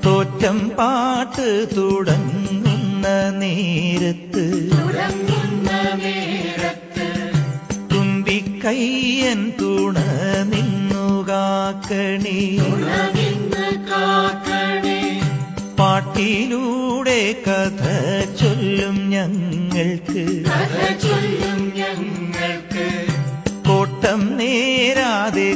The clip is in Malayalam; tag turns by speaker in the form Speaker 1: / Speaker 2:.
Speaker 1: തോറ്റം പാട്ട് തുടങ്ങുന്ന നേരത്ത് തുമ്പിക്കയ്യൻ തുണ നിന്നു കാക്കണേ. പാട്ടിലൂടെ കഥ ചൊല്ലും ഞങ്ങൾക്ക് കോട്ടം നേരാതെ